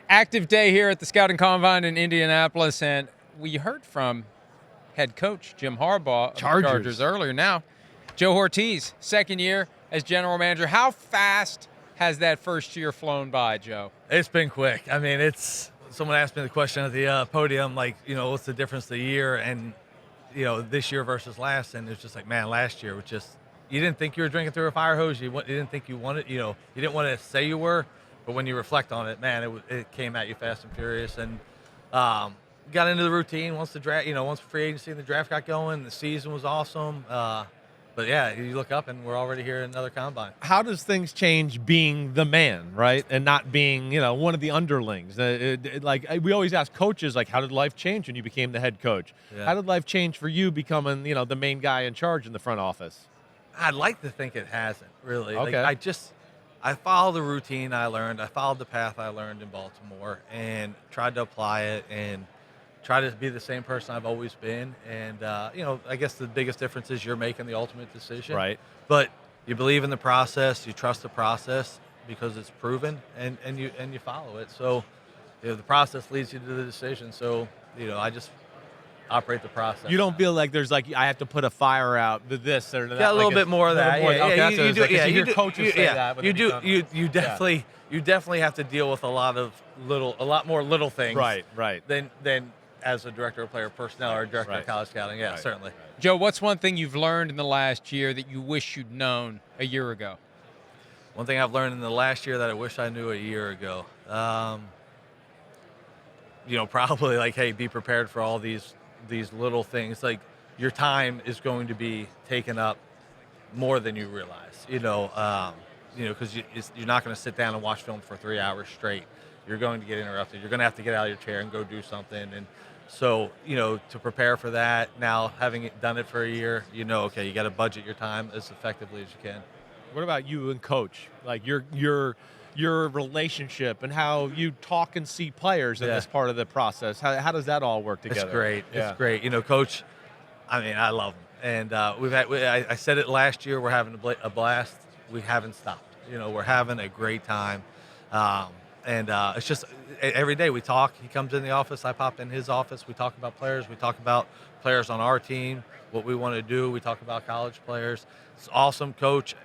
Active day here at the Scouting Combine in Indianapolis, and we heard from head coach Jim Harbaugh of the Chargers earlier. Now, Joe Hortiz, second year as general manager. How fast has that first year flown by, Joe? It's been quick. I mean, someone asked me the question at the podium, like, what's the difference the year and, this year versus last? And it's just like, man, last year was just, you didn't think you were drinking through a fire hose. You didn't think you wanted, you didn't want to say you were. But when you reflect on it, man, it came at you fast and furious, and got into the routine once the draft, once free agency and the draft got going. The season was awesome, but yeah, you look up and we're already here at another combine. How does things change being the man, right, and not being one of the underlings? We always ask coaches, like, how did life change when you became the head coach? Yeah. How did life change for you becoming the main guy in charge in the front office? I'd like to think it hasn't really. Okay. I followed the routine I learned. I followed the path I learned in Baltimore and tried to apply it and try to be the same person I've always been. And, I guess the biggest difference is you're making the ultimate decision. Right. But you believe in the process, you trust the process because it's proven, and you follow it. So, the process leads you to the decision. So, I just operate the process. You don't feel like there's I have to put a fire out, this or that. Yeah, a little bit more of that. You do. Yeah, you hear coaches say that. You definitely have to deal with a lot more little things. Right. Than as a director of player personnel or a director of college scouting. Yeah, certainly. Joe, what's one thing you've learned in the last year that you wish you'd known a year ago? One thing I've learned in the last year that I wish I knew a year ago. Probably hey, be prepared for all these little things. Like, your time is going to be taken up more than you realize, because you're not going to sit down and watch film for 3 hours straight. You're going to get interrupted. You're going to have to get out of your chair and go do something. And so, to prepare for that, now having done it for a year, okay, you got to budget your time as effectively as you can. What about you and coach? Like your relationship and how you talk and see players in this part of the process. How does that all work together? It's great. Yeah. It's great. Coach, I love him. And I said it last year, we're having a blast. We haven't stopped. We're having a great time. It's just every day we talk. He comes in the office. I pop in his office. We talk about players. We talk about players on our team, what we want to do. We talk about college players. It's awesome, Coach.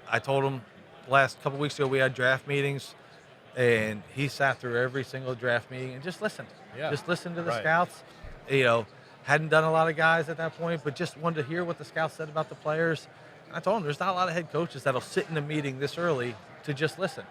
I told him last couple weeks ago we had draft meetings, and he sat through every single draft meeting and just listened. Yeah. Just listened to the scouts. Hadn't done a lot of guys at that point, but just wanted to hear what the scouts said about the players. I told him there's not a lot of head coaches that'll sit in a meeting this early to just listen.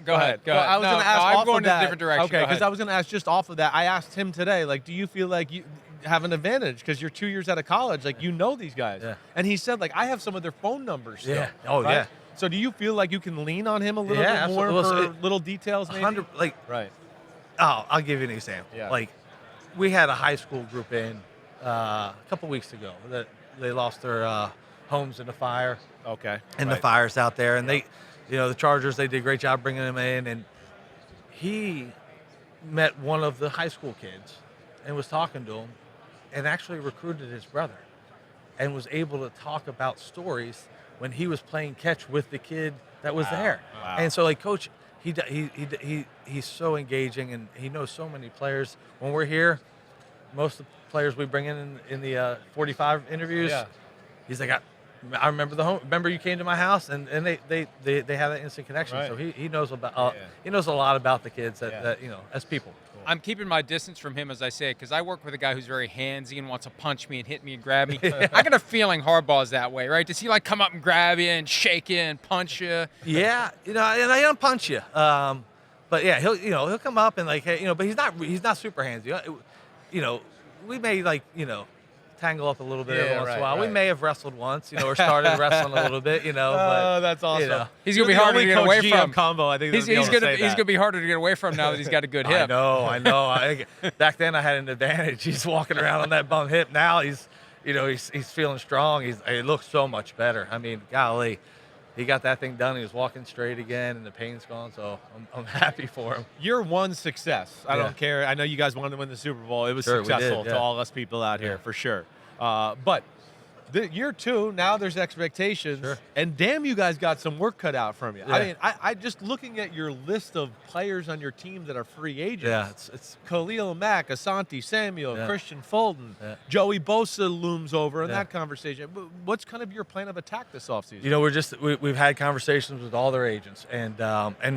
Go ahead. I was going to ask I'm going in a different direction. Okay, because I was going to ask just off of that. I asked him today, do you feel like you have an advantage because you're 2 years out of college? These guys. Yeah. And he said, I have some of their phone numbers still. Yeah. Oh, right? Yeah. So do you feel like you can lean on him a little bit more for little details maybe? Right. Oh, I'll give you an example. Yeah. We had a high school group in a couple weeks ago that they lost their homes in the fire. Okay. And the fires out there. And they, the Chargers, they did a great job bringing him in. And he met one of the high school kids and was talking to him and actually recruited his brother and was able to talk about stories when he was playing catch with the kid that was there. Wow. And so, Coach, he's so engaging, and he knows so many players. When we're here, most of the players we bring in the 45 interviews, he's like, I remember remember you came to my house, and they have that instant connection. Right. So he knows about he knows a lot about the kids that as people. Cool. I'm keeping my distance from him, as I say, because I work with a guy who's very handsy and wants to punch me and hit me and grab me. I got a feeling Harbaugh's that way, right? Does he come up and grab you and shake you and punch you? Yeah, and I don't punch you. But yeah, he'll come up and hey, but he's not super handsy. We may tangle up a little bit every once in a while. Right. We may have wrestled once, or started wrestling a little bit, but that's awesome. He's gonna be harder to get away from. Combo, I think he's gonna be harder to get away from now that he's got a good hip. I know. Back then I had an advantage. He's walking around on that bum hip. Now he's feeling strong. He looks so much better. I mean, golly. He got that thing done. He was walking straight again, and the pain's gone. So I'm happy for him. Year one success. I don't care. I know you guys wanted to win the Super Bowl. It was successful to all us people out here for sure. But Year 2, now there's expectations, and damn, you guys got some work cut out from you. Yeah. I mean, I just looking at your list of players on your team that are free agents. Yeah, it's Khalil Mack, Asante Samuel, Christian Fulton, Joey Bosa looms over in that conversation. What's kind of your plan of attack this offseason? You know, we've had conversations with all their agents, and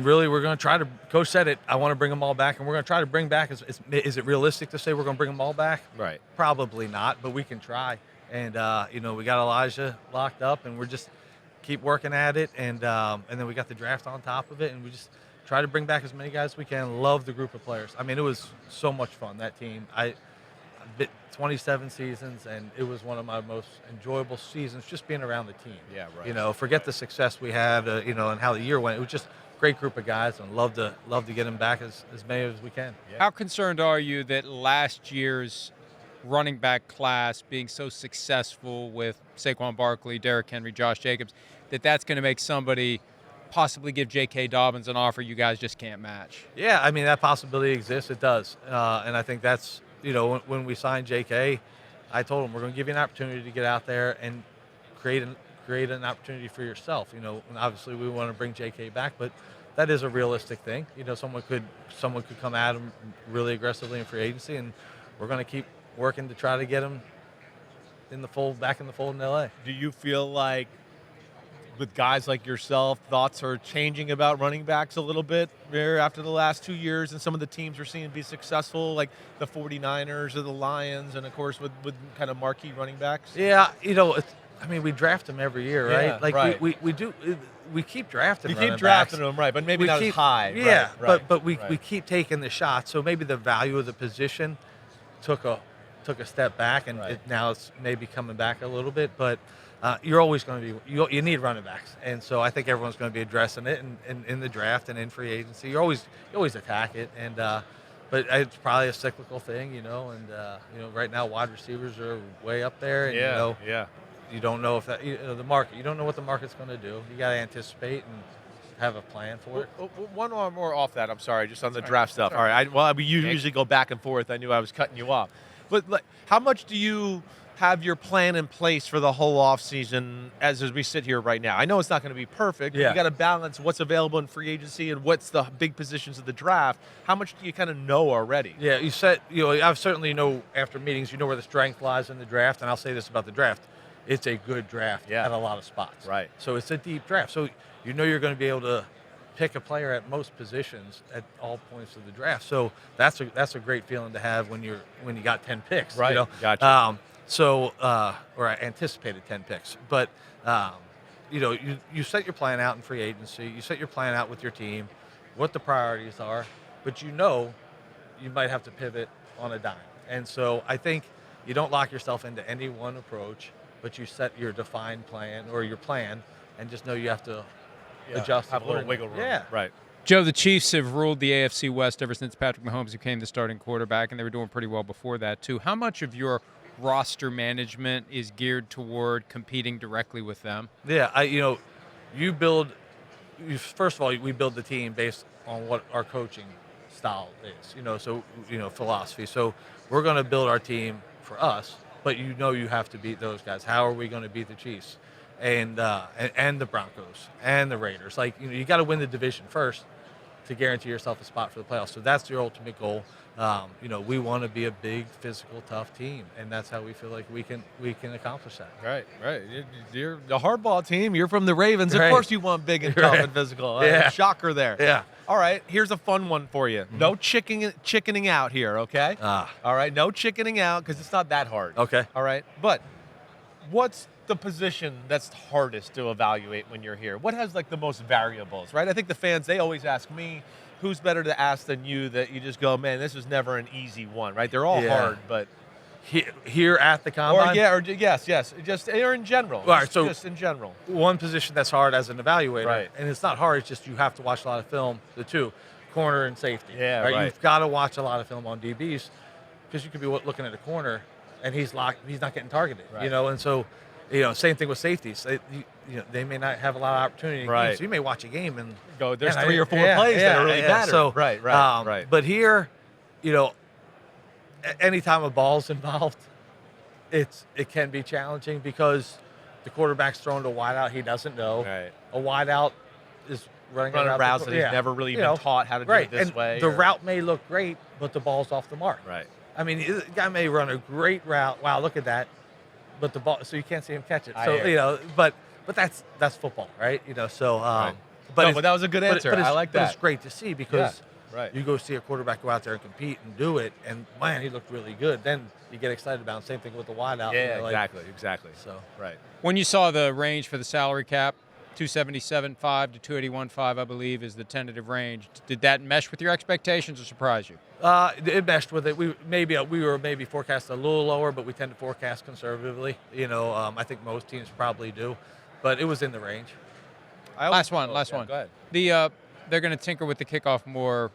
really we're going to try to. Coach said it. I want to bring them all back, and we're going to try to bring back. Is it realistic to say we're going to bring them all back? Right. Probably not, but we can try. And you know, we got Elijah locked up, and we're just keep working at it, and then we got the draft on top of it, and we just try to bring back as many guys as we can. Love the group of players. I mean, it was so much fun, that team. I bit 27 seasons, and it was one of my most enjoyable seasons just being around the team. Yeah, right. You know, forget the success we had, you know, and how the year went. It was just a great group of guys, and love to get them back as many as we can. Yeah. How concerned are you that last year's running back class being so successful with Saquon Barkley, Derrick Henry, Josh Jacobs, that's going to make somebody possibly give J.K. Dobbins an offer you guys just can't match? Yeah, I mean, that possibility exists. It does. And I think that's, you know, when we signed J.K., I told him we're going to give you an opportunity to get out there and create an opportunity for yourself. You know, and obviously we want to bring J.K. back, but that is a realistic thing. You know, someone could come at him really aggressively in free agency, and we're going to keep working to try to get him back in the fold in LA. Do you feel like with guys like yourself, thoughts are changing about running backs a little bit there after the last 2 years and some of the teams we're seeing be successful, like the 49ers or the Lions, and of course with kind of marquee running backs? Yeah, you know, I mean, we draft them every year, right? Yeah, like right. we do. We keep drafting. You keep drafting them, right? But maybe not as high. Yeah, right, but we keep taking the shots. So maybe the value of the position took a step back, and now it's maybe coming back a little bit. But you're always going to be you need running backs, and so I think everyone's going to be addressing it in the draft and in free agency. You always attack it, and but it's probably a cyclical thing, you know. And you know, right now wide receivers are way up there, and you know, you don't know if that, you know, the market. You don't know what the market's going to do. You got to anticipate and have a plan for it. One more off that. I'm sorry, just on the draft stuff. All right. We usually go back and forth. I knew I was cutting you off. But like, how much do you have your plan in place for the whole offseason as we sit here right now? I know it's not going to be perfect. Yeah. You got to balance what's available in free agency and what's the big positions of the draft. How much do you kind of know already? Yeah, I've certainly know after meetings, you know where the strength lies in the draft. And I'll say this about the draft. It's a good draft at a lot of spots. Right. So it's a deep draft. So you know you're going to be able to pick a player at most positions at all points of the draft. So that's a great feeling to have when you got 10 picks. Right. You know? Gotcha. Or I anticipated 10 picks. But you know, you set your plan out in free agency. You set your plan out with your team, what the priorities are. But you know, you might have to pivot on a dime. And so I think you don't lock yourself into any one approach, but you set your defined plan or your plan, and just know you have to adjust. Have a little wiggle room. Yeah. Right. Joe, the Chiefs have ruled the AFC West ever since Patrick Mahomes became the starting quarterback, and they were doing pretty well before that, too. How much of your roster management is geared toward competing directly with them? Yeah, first of all, we build the team based on what our coaching style is, you know, so, you know, philosophy. So we're going to build our team for us, but you know you have to beat those guys. How are we going to beat the Chiefs and the Broncos and the Raiders? Like, you know, you got to win the division first to guarantee yourself a spot for the playoffs. So that's your ultimate goal. You know, we want to be a big, physical, tough team, and that's how we feel like we can accomplish that. Right. You're the Harbaugh team. You're from the Ravens. Right. Of course you want big and tough and physical. Shocker there. Yeah. All right, here's a fun one for you. Mm-hmm. No chickening out here, okay? All right, no chickening out because it's not that hard. Okay. All right, but what's the position that's hardest to evaluate when you're here? What has like the most variables, right? I think the fans, they always ask me, who's better to ask than you, that you just go, man, this was never an easy one, right? They're all hard, but here at the combine? Yes, just or in general. All right, so just in general. One position that's hard as an evaluator, right? And it's not hard; it's just you have to watch a lot of film. The two, corner and safety. Yeah, right. You've got to watch a lot of film on DBs because you could be looking at a corner and he's not getting targeted. Right. You know, and so, you know, same thing with safeties. You know, they may not have a lot of opportunity. Right. So you may watch a game and go, there's 3 or 4 plays that really matter. So right. But here, you know, anytime a ball's involved, it can be challenging because the quarterback's throwing to a wideout he doesn't know. Right. A wideout is running routes that he's never really been taught how to do it this and way. The route may look great, but the ball's off the mark. Right. I mean, the guy may run a great route. Wow, look at that. But the ball, so you can't see him catch it. So, but that's football, right? So, right. but that was a good answer. I like that. But it's great to see because right. you go see a quarterback go out there and compete and do it, and man, he looked really good. Then you get excited about him. Same thing with the wideout. Yeah, exactly. So, right. When you saw the range for the salary cap, 277.5 to 281.5, I believe, is the tentative range. Did that mesh with your expectations or surprise you? It meshed with it. We were maybe forecast a little lower, but we tend to forecast conservatively. I think most teams probably do, but it was in the range. Last one. Go ahead. They're going to tinker with the kickoff more,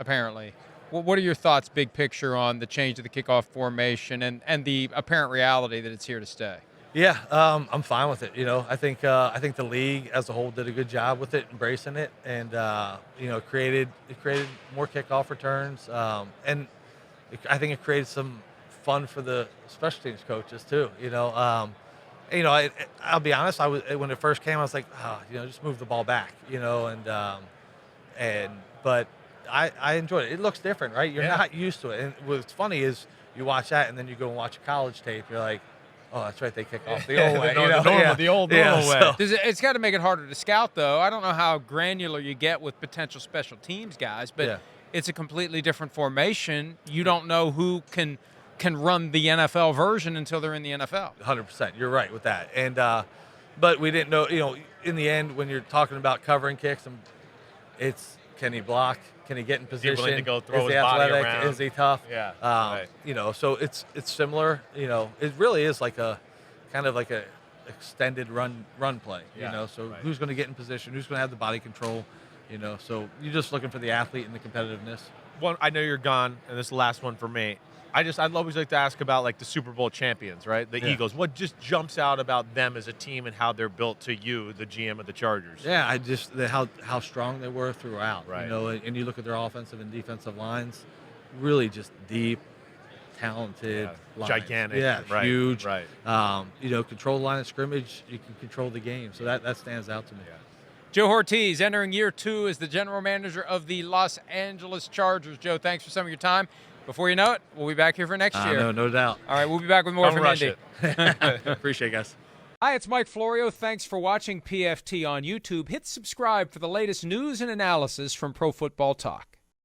apparently. What are your thoughts, big picture, on the change of the kickoff formation and the apparent reality that it's here to stay? Yeah, I'm fine with it. I think the league as a whole did a good job with it, embracing it, and it created more kickoff returns, and I think it created some fun for the special teams coaches too. I'll be honest. When it first came, I was like, just move the ball back, but I enjoyed it. It looks different, right? You're not used to it. And what's funny is you watch that, and then you go and watch a college tape. You're like, oh, that's right. They kick off the old way. The old normal way. It's got to make it harder to scout, though. I don't know how granular you get with potential special teams guys, but it's a completely different formation. You don't know who can run the NFL version until they're in the NFL. 100%. You're right with that. And but we didn't know. In the end, when you're talking about covering kicks, it's can he block? Can he get in position? Is he willing to go throw his his body athletic? around? Is he tough? Yeah. So it's similar. It really is like a kind of like a extended run play. Who's going to get in position? Who's going to have the body control? So you're just looking for the athlete and the competitiveness. One, I know you're gone, and this is the last one for me. I'd always like to ask about like the Super Bowl champions, right? The Eagles. What just jumps out about them as a team and how they're built to you, the GM of the Chargers? Yeah, how strong they were throughout. Right. And you look at their offensive and defensive lines, really just deep, talented, lines. Gigantic, huge. Right. Control the line of scrimmage, you can control the game. So that stands out to me. Yeah. Joe Hortiz entering year 2 as the general manager of the Los Angeles Chargers. Joe, thanks for some of your time. Before you know it, we'll be back here for next year. No doubt. All right, we'll be back with more from Indy. Appreciate it, guys. Hi, it's Mike Florio. Thanks for watching PFT on YouTube. Hit subscribe for the latest news and analysis from Pro Football Talk.